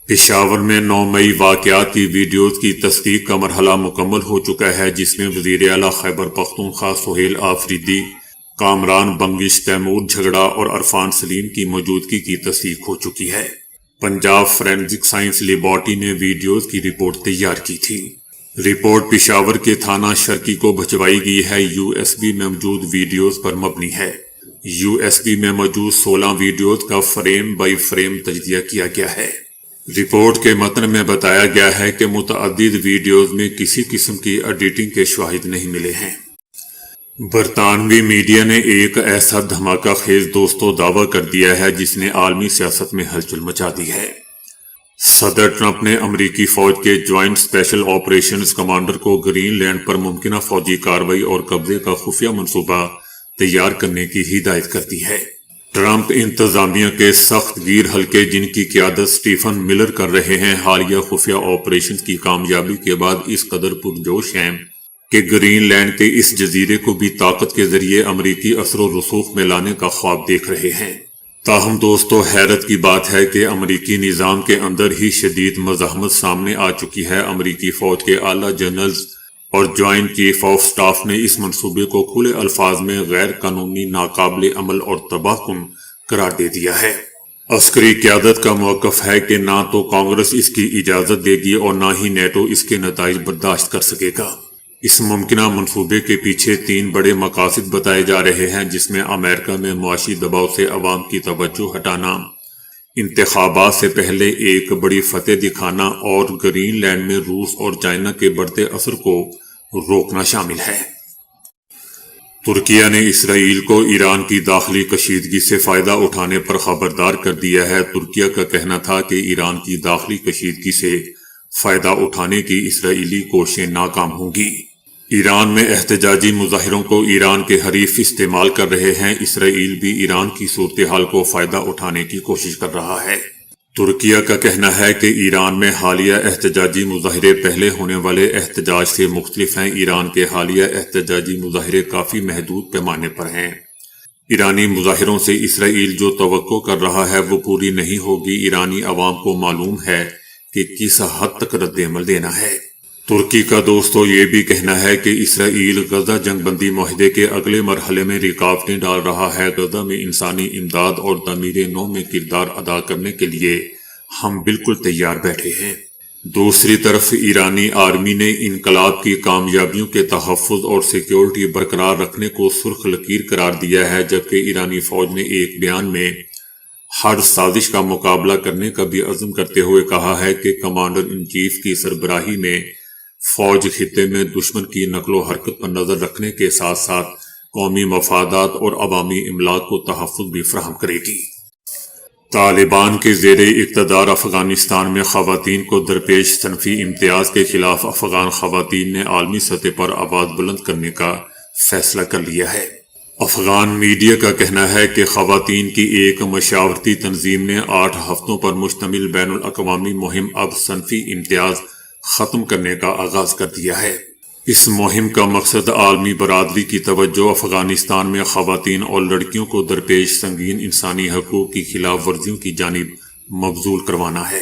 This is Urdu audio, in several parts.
پشاور میں 9 مئی واقعات کی ویڈیوز کی تصدیق کا مرحلہ مکمل ہو چکا ہے، جس میں وزیر اعلیٰ خیبر پختونخوا سہیل آفریدی، کامران بنگش، تیمور جھگڑا اور عرفان سلیم کی موجودگی کی تصدیق ہو چکی ہے۔ پنجاب فورینزک سائنس لیبارٹری نے ویڈیوز کی رپورٹ تیار کی تھی۔ رپورٹ پشاور کے تھانہ شرکی کو بھجوائی گئی ہے۔ یو ایس بی میں موجود ویڈیوز پر مبنی ہے۔ یو ایس بی میں موجود 16 ویڈیوز کا فریم بائی فریم تجزیہ کیا گیا ہے۔ رپورٹ کے متن میں بتایا گیا ہے کہ متعدد ویڈیوز میں کسی قسم کی ایڈیٹنگ کے شواہد نہیں ملے ہیں۔ برطانوی میڈیا نے ایک ایسا دھماکہ خیز دوستو دعویٰ کر دیا ہے جس نے عالمی سیاست میں ہلچل مچا دی ہے۔ صدر ٹرمپ نے امریکی فوج کے جوائنٹ اسپیشل آپریشنز کمانڈر کو گرین لینڈ پر ممکنہ فوجی کارروائی اور قبضے کا خفیہ منصوبہ تیار کرنے کی ہدایت کر دی ہے۔ ٹرمپ انتظامیہ کے سخت گیر حلقے، جن کی قیادت سٹیفن ملر کر رہے ہیں، حالیہ خفیہ آپریشنز کی کامیابی کے بعد اس قدر پرجوش ہیں کہ گرین لینڈ کے اس جزیرے کو بھی طاقت کے ذریعے امریکی اثر و رسوخ میں لانے کا خواب دیکھ رہے ہیں۔ تاہم دوستو، حیرت کی بات ہے کہ امریکی نظام کے اندر ہی شدید مزاحمت سامنے آ چکی ہے۔ امریکی فوج کے اعلیٰ جنرلز اور جوائنٹ چیف آف سٹاف نے اس منصوبے کو کھلے الفاظ میں غیر قانونی، ناقابل عمل اور تباہ کن قرار دے دیا ہے۔ عسکری قیادت کا موقف ہے کہ نہ تو کانگریس اس کی اجازت دے گی اور نہ ہی نیٹو اس کے نتائج برداشت کر سکے گا۔ اس ممکنہ منصوبے کے پیچھے 3 بڑے مقاصد بتائے جا رہے ہیں، جس میں امریکہ میں معاشی دباؤ سے عوام کی توجہ ہٹانا، انتخابات سے پہلے ایک بڑی فتح دکھانا اور گرین لینڈ میں روس اور چائنا کے بڑھتے اثر کو روکنا شامل ہے۔ ترکیہ نے اسرائیل کو ایران کی داخلی کشیدگی سے فائدہ اٹھانے پر خبردار کر دیا ہے۔ ترکیہ کا کہنا تھا کہ ایران کی داخلی کشیدگی سے فائدہ اٹھانے کی اسرائیلی کوششیں ناکام ہوں گی۔ ایران میں احتجاجی مظاہروں کو ایران کے حریف استعمال کر رہے ہیں۔ اسرائیل بھی ایران کی صورتحال کو فائدہ اٹھانے کی کوشش کر رہا ہے۔ ترکیہ کا کہنا ہے کہ ایران میں حالیہ احتجاجی مظاہرے پہلے ہونے والے احتجاج سے مختلف ہیں۔ ایران کے حالیہ احتجاجی مظاہرے کافی محدود پیمانے پر ہیں۔ ایرانی مظاہروں سے اسرائیل جو توقع کر رہا ہے وہ پوری نہیں ہوگی۔ ایرانی عوام کو معلوم ہے کہ کس حد تک رد عمل دینا ہے۔ ترکی کا دوستو یہ بھی کہنا ہے کہ اسرائیل غزہ جنگ بندی معاہدے کے اگلے مرحلے میں رکاوٹیں ڈال رہا ہے۔ غزہ میں انسانی امداد اور تعمیر نو میں کردار ادا کرنے کے لیے ہم بالکل تیار بیٹھے ہیں۔ دوسری طرف ایرانی آرمی نے انقلاب کی کامیابیوں کے تحفظ اور سیکیورٹی برقرار رکھنے کو سرخ لکیر قرار دیا ہے، جبکہ ایرانی فوج نے ایک بیان میں ہر سازش کا مقابلہ کرنے کا بھی عزم کرتے ہوئے کہا ہے کہ کمانڈر ان چیف کی سربراہی میں فوج خطے میں دشمن کی نقل و حرکت پر نظر رکھنے کے ساتھ ساتھ قومی مفادات اور عوامی املاک کو تحفظ بھی فراہم کرے گی۔ طالبان کے زیر اقتدار افغانستان میں خواتین کو درپیش صنفی امتیاز کے خلاف افغان خواتین نے عالمی سطح پر آواز بلند کرنے کا فیصلہ کر لیا ہے۔ افغان میڈیا کا کہنا ہے کہ خواتین کی ایک مشاورتی تنظیم نے 8 ہفتوں پر مشتمل بین الاقوامی مہم اب صنفی امتیاز ختم کرنے کا آغاز کر دیا ہے۔ اس مہم کا مقصد عالمی برادری کی توجہ افغانستان میں خواتین اور لڑکیوں کو درپیش سنگین انسانی حقوق کی خلاف ورزیوں کی جانب مبذول کروانا ہے۔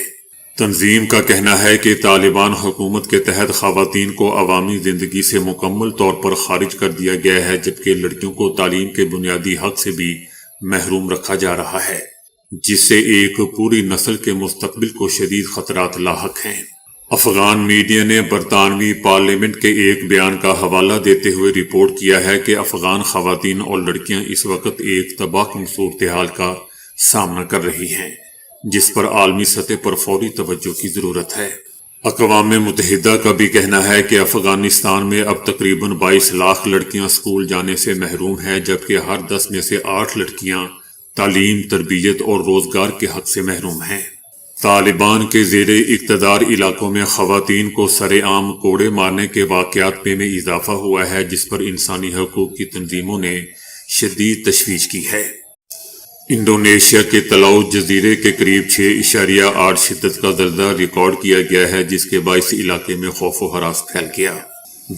تنظیم کا کہنا ہے کہ طالبان حکومت کے تحت خواتین کو عوامی زندگی سے مکمل طور پر خارج کر دیا گیا ہے، جبکہ لڑکیوں کو تعلیم کے بنیادی حق سے بھی محروم رکھا جا رہا ہے، جس سے ایک پوری نسل کے مستقبل کو شدید خطرات لاحق ہیں۔ افغان میڈیا نے برطانوی پارلیمنٹ کے ایک بیان کا حوالہ دیتے ہوئے رپورٹ کیا ہے کہ افغان خواتین اور لڑکیاں اس وقت ایک تباہ کن صورتحال کا سامنا کر رہی ہیں، جس پر عالمی سطح پر فوری توجہ کی ضرورت ہے۔ اقوام متحدہ کا بھی کہنا ہے کہ افغانستان میں اب تقریباً 22 لاکھ لڑکیاں اسکول جانے سے محروم ہیں، جبکہ ہر 10 میں سے 8 لڑکیاں تعلیم، تربیت اور روزگار کے حق سے محروم ہیں۔ طالبان کے زیر اقتدار علاقوں میں خواتین کو سر عام کوڑے مارنے کے واقعات میں اضافہ ہوا ہے، جس پر انسانی حقوق کی تنظیموں نے شدید تشویش کی ہے۔ انڈونیشیا کے تلاؤ جزیرے کے قریب 6.8 شدت کا زلزلہ ریکارڈ کیا گیا ہے، جس کے باعث علاقے میں خوف و ہراس پھیل گیا۔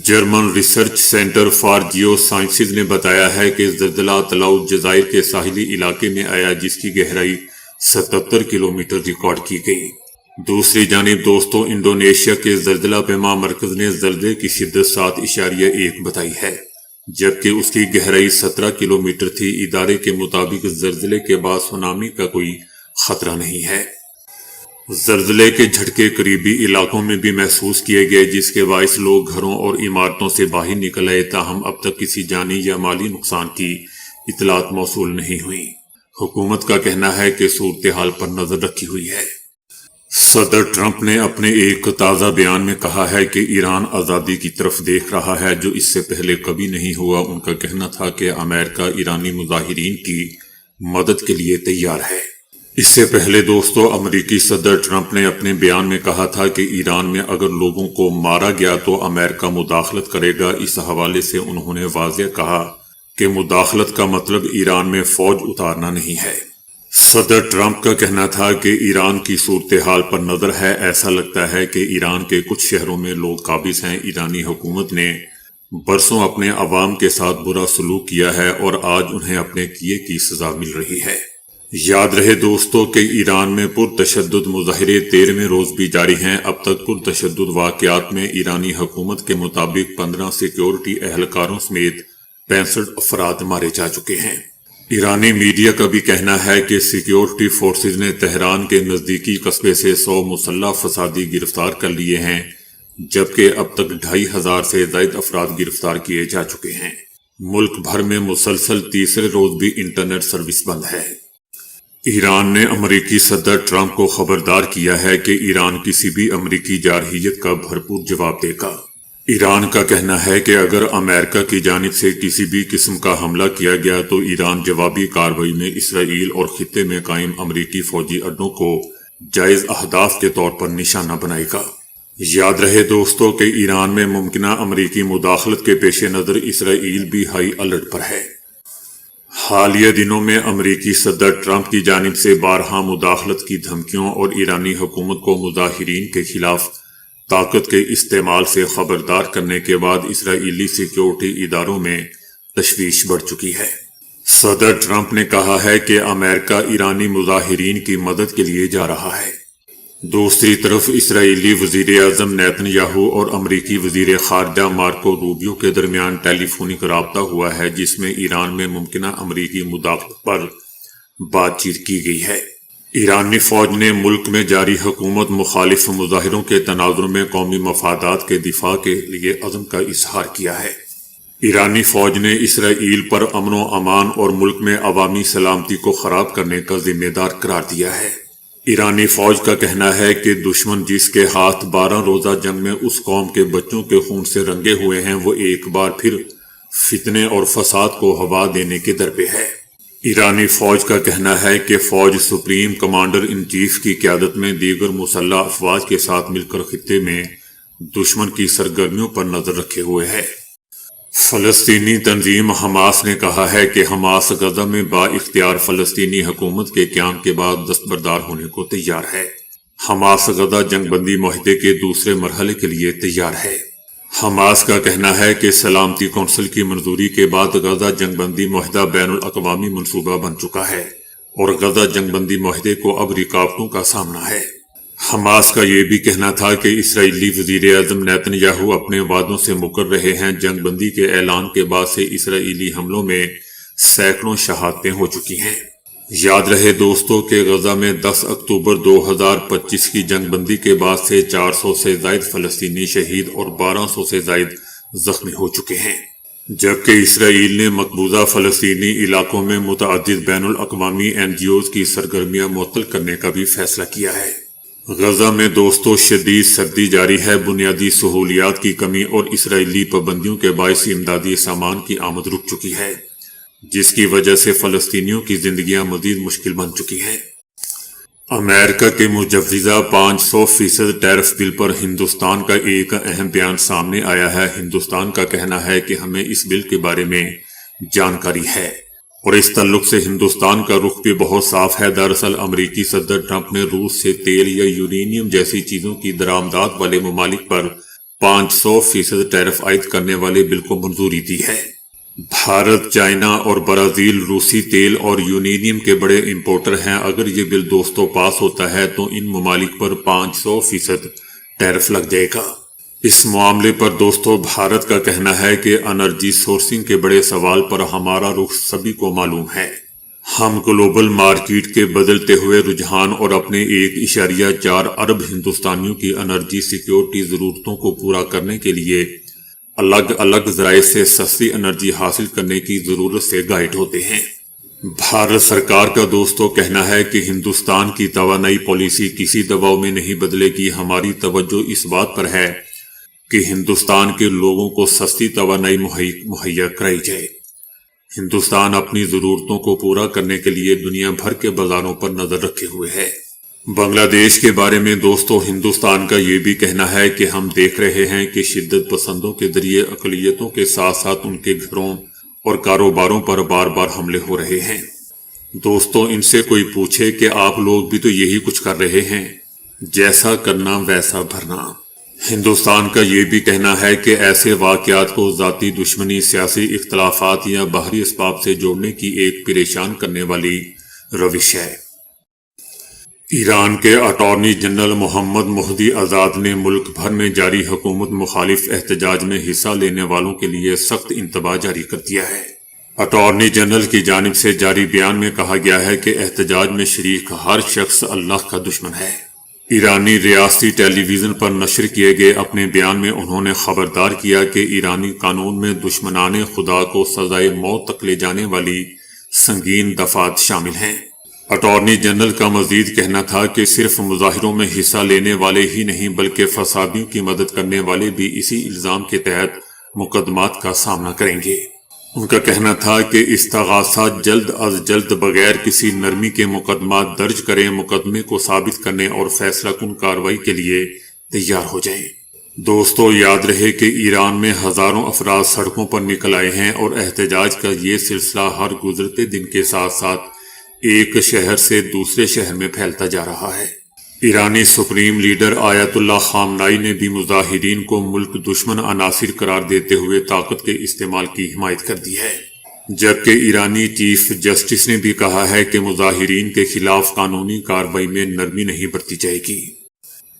German research centre for geosciences نے بتایا ہے کہ زلزلہ تلاؤ جزائر کے ساحلی علاقے میں آیا، جس کی گہرائی 77 کلومیٹر ریکارڈ کی گئی۔ دوسری جانب دوستوں، انڈونیشیا کے زلزلہ پیما مرکز نے زلزلے کی شدت 7.1 بتائی ہے، جبکہ اس کی گہرائی 17 کلومیٹر تھی۔ ادارے کے مطابق زلزلے کے بعد سونامی کا کوئی خطرہ نہیں ہے۔ زلزلے کے جھٹکے قریبی علاقوں میں بھی محسوس کیے گئے، جس کے باعث لوگ گھروں اور عمارتوں سے باہر نکل آئے، تاہم اب تک کسی جانی یا مالی نقصان کی اطلاعات موصول نہیں ہوئی۔ حکومت کا کہنا ہے کہ صورتحال پر نظر رکھی ہوئی ہے۔ صدر ٹرمپ نے اپنے ایک تازہ بیان میں کہا ہے کہ ایران آزادی کی طرف دیکھ رہا ہے، جو اس سے پہلے کبھی نہیں ہوا۔ ان کا کہنا تھا کہ امریکہ ایرانی مظاہرین کی مدد کے لیے تیار ہے۔ اس سے پہلے دوستو، امریکی صدر ٹرمپ نے اپنے بیان میں کہا تھا کہ ایران میں اگر لوگوں کو مارا گیا تو امریکہ مداخلت کرے گا۔ اس حوالے سے انہوں نے واضح کہا کہ مداخلت کا مطلب ایران میں فوج اتارنا نہیں ہے۔ صدر ٹرمپ کا کہنا تھا کہ ایران کی صورتحال پر نظر ہے۔ ایسا لگتا ہے کہ ایران کے کچھ شہروں میں لوگ قابض ہیں۔ ایرانی حکومت نے برسوں اپنے عوام کے ساتھ برا سلوک کیا ہے اور آج انہیں اپنے کیے کی سزا مل رہی ہے۔ یاد رہے دوستو کہ ایران میں پرتشدد مظاہرے 13ویں روز بھی جاری ہیں۔ اب تک پرتشدد واقعات میں ایرانی حکومت کے مطابق 15 سیکیورٹی اہلکاروں سمیت 65 افراد مارے جا چکے ہیں۔ ایرانی میڈیا کا بھی کہنا ہے کہ سیکیورٹی فورسز نے تہران کے نزدیکی قصبے سے 100 مسلح فسادی گرفتار کر لیے ہیں، جبکہ اب تک 2500 سے زائد افراد گرفتار کیے جا چکے ہیں۔ ملک بھر میں مسلسل تیسرے روز بھی انٹرنیٹ سروس بند ہے۔ ایران نے امریکی صدر ٹرمپ کو خبردار کیا ہے کہ ایران کسی بھی امریکی جارحیت کا بھرپور جواب دے گا۔ ایران کا کہنا ہے کہ اگر امریکہ کی جانب سے کسی بھی قسم کا حملہ کیا گیا تو ایران جوابی کارروائی میں اسرائیل اور خطے میں قائم امریکی فوجی اڈوں کو جائز اہداف کے طور پر نشانہ بنائے گا۔ یاد رہے دوستو کہ ایران میں ممکنہ امریکی مداخلت کے پیش نظر اسرائیل بھی ہائی الرٹ پر ہے۔ حالیہ دنوں میں امریکی صدر ٹرمپ کی جانب سے بارہا مداخلت کی دھمکیوں اور ایرانی حکومت کو مظاہرین کے خلاف طاقت کے استعمال سے خبردار کرنے کے بعد اسرائیلی سیکیورٹی اداروں میں تشویش بڑھ چکی ہے۔ صدر ٹرمپ نے کہا ہے کہ امریکہ ایرانی مظاہرین کی مدد کے لیے جا رہا ہے۔ دوسری طرف اسرائیلی وزیر اعظم نیتن یاہو اور امریکی وزیر خارجہ مارکو روبیو کے درمیان ٹیلی فونک رابطہ ہوا ہے، جس میں ایران میں ممکنہ امریکی مداخلت پر بات چیت کی گئی ہے۔ ایرانی فوج نے ملک میں جاری حکومت مخالف مظاہروں کے تناظر میں قومی مفادات کے دفاع کے لیے عزم کا اظہار کیا ہے۔ ایرانی فوج نے اسرائیل پر امن و امان اور ملک میں عوامی سلامتی کو خراب کرنے کا ذمہ دار قرار دیا ہے۔ ایرانی فوج کا کہنا ہے کہ دشمن جس کے ہاتھ 12 روزہ جنگ میں اس قوم کے بچوں کے خون سے رنگے ہوئے ہیں، وہ ایک بار پھر فتنے اور فساد کو ہوا دینے کے در پہ ہے۔ ایرانی فوج کا کہنا ہے کہ فوج سپریم کمانڈر ان چیف کی قیادت میں دیگر مسلح افواج کے ساتھ مل کر خطے میں دشمن کی سرگرمیوں پر نظر رکھے ہوئے ہے۔ فلسطینی تنظیم حماس نے کہا ہے کہ حماس غزہ میں با اختیار فلسطینی حکومت کے قیام کے بعد دستبردار ہونے کو تیار ہے۔ حماس غزہ جنگ بندی معاہدے کے دوسرے مرحلے کے لیے تیار ہے۔ حماس کا کہنا ہے کہ سلامتی کونسل کی منظوری کے بعد غزہ جنگ بندی معاہدہ بین الاقوامی منصوبہ بن چکا ہے اور غزہ جنگ بندی معاہدے کو اب رکاوٹوں کا سامنا ہے۔ حماس کا یہ بھی کہنا تھا کہ اسرائیلی وزیر اعظم نیتن یاہو اپنے وعدوں سے مکر رہے ہیں۔ جنگ بندی کے اعلان کے بعد سے اسرائیلی حملوں میں سینکڑوں شہادتیں ہو چکی ہیں۔ یاد رہے دوستو کہ غزہ میں 10 اکتوبر 2025 کی جنگ بندی کے بعد سے 400 سے زائد فلسطینی شہید اور 1200 سے زائد زخمی ہو چکے ہیں، جبکہ اسرائیل نے مقبوضہ فلسطینی علاقوں میں متعدد بین الاقوامی NGOز کی سرگرمیاں معطل کرنے کا بھی فیصلہ کیا ہے۔ غزہ میں دوستو شدید سردی جاری ہے۔ بنیادی سہولیات کی کمی اور اسرائیلی پابندیوں کے باعث امدادی سامان کی آمد رک چکی ہے، جس کی وجہ سے فلسطینیوں کی زندگیاں مزید مشکل بن چکی ہیں۔ امریکہ کے مجوزہ 500% ٹیرف بل پر ہندوستان کا ایک اہم بیان سامنے آیا ہے۔ ہندوستان کا کہنا ہے کہ ہمیں اس بل کے بارے میں جانکاری ہے اور اس تعلق سے ہندوستان کا رخ بھی بہت صاف ہے۔ دراصل امریکی صدر ٹرمپ نے روس سے تیل یا یورینیم جیسی چیزوں کی درآمدات والے ممالک پر 500% ٹیرف عائد کرنے والے بل کو منظوری دی ہے۔ بھارت، چائنا اور برازیل روسی تیل اور یورینیم کے بڑے امپورٹر ہیں۔ اگر یہ بل دوستوں پاس ہوتا ہے تو ان ممالک پر 500% ٹیرف لگ جائے گا۔ اس معاملے پر دوستوں بھارت کا کہنا ہے کہ انرجی سورسنگ کے بڑے سوال پر ہمارا رخ سبھی کو معلوم ہے۔ ہم گلوبل مارکیٹ کے بدلتے ہوئے رجحان اور اپنے 1.4 ارب ہندوستانیوں کی انرجی سیکیورٹی ضرورتوں کو پورا کرنے کے لیے الگ الگ ذرائع سے سستی انرجی حاصل کرنے کی ضرورت سے گائیڈ ہوتے ہیں۔ بھارت سرکار کا دوستوں کہنا ہے کہ ہندوستان کی توانائی پالیسی کسی دباؤ میں نہیں بدلے گی۔ ہماری توجہ اس بات پر ہے کہ ہندوستان کے لوگوں کو سستی توانائی مہیا کرائی جائے۔ ہندوستان اپنی ضرورتوں کو پورا کرنے کے لیے دنیا بھر کے بازاروں پر نظر رکھے ہوئے ہے۔ بنگلہ دیش کے بارے میں دوستوں ہندوستان کا یہ بھی کہنا ہے کہ ہم دیکھ رہے ہیں کہ شدت پسندوں کے ذریعے اقلیتوں کے ساتھ ساتھ ان کے گھروں اور کاروباروں پر بار بار حملے ہو رہے ہیں۔ دوستوں ان سے کوئی پوچھے کہ آپ لوگ بھی تو یہی کچھ کر رہے ہیں، جیسا کرنا ویسا بھرنا۔ ہندوستان کا یہ بھی کہنا ہے کہ ایسے واقعات کو ذاتی دشمنی، سیاسی اختلافات یا باہری اسباب سے جوڑنے کی ایک پریشان کرنے والی روش ہے۔ ایران کے اٹارنی جنرل محمد مہدی آزاد نے ملک بھر میں جاری حکومت مخالف احتجاج میں حصہ لینے والوں کے لیے سخت انتباہ جاری کر دیا ہے۔ اٹارنی جنرل کی جانب سے جاری بیان میں کہا گیا ہے کہ احتجاج میں شریک ہر شخص اللہ کا دشمن ہے۔ ایرانی ریاستی ٹیلی ویژن پر نشر کیے گئے اپنے بیان میں انہوں نے خبردار کیا کہ ایرانی قانون میں دشمنان خدا کو سزائے موت تک لے جانے والی سنگین دفعات شامل ہیں۔ اٹارنی جنرل کا مزید کہنا تھا کہ صرف مظاہروں میں حصہ لینے والے ہی نہیں بلکہ فسادیوں کی مدد کرنے والے بھی اسی الزام کے تحت مقدمات کا سامنا کریں گے۔ ان کا کہنا تھا کہ استغاثہ جلد از جلد بغیر کسی نرمی کے مقدمات درج کریں، مقدمے کو ثابت کرنے اور فیصلہ کن کارروائی کے لیے تیار ہو جائیں۔ دوستو یاد رہے کہ ایران میں ہزاروں افراد سڑکوں پر نکل آئے ہیں اور احتجاج کا یہ سلسلہ ہر گزرتے دن کے ساتھ ساتھ ایک شہر سے دوسرے شہر میں پھیلتا جا رہا ہے۔ ایرانی سپریم لیڈر آیت اللہ خامنائی نے بھی مظاہرین کو ملک دشمن عناصر قرار دیتے ہوئے طاقت کے استعمال کی حمایت کر دی ہے، جبکہ ایرانی چیف جسٹس نے بھی کہا ہے کہ مظاہرین کے خلاف قانونی کارروائی میں نرمی نہیں برتی جائے گی۔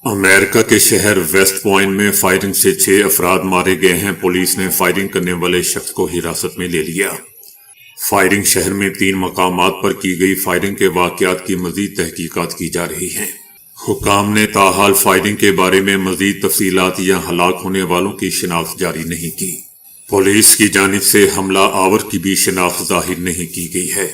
امریکہ کے شہر ویسٹ پوائنٹ میں فائرنگ سے 6 افراد مارے گئے ہیں۔ پولیس نے فائرنگ کرنے والے شخص کو حراست میں لے لیا۔ فائرنگ شہر میں 3 مقامات پر کی گئی فائرنگ کے واقعات کی مزید تحقیقات کی جا رہی ہیں۔ حکام نے تاحال فائرنگ کے بارے میں مزید تفصیلات یا ہلاک ہونے والوں کی شناخت جاری نہیں کی۔ پولیس کی جانب سے حملہ آور کی بھی شناخت ظاہر نہیں کی گئی ہے۔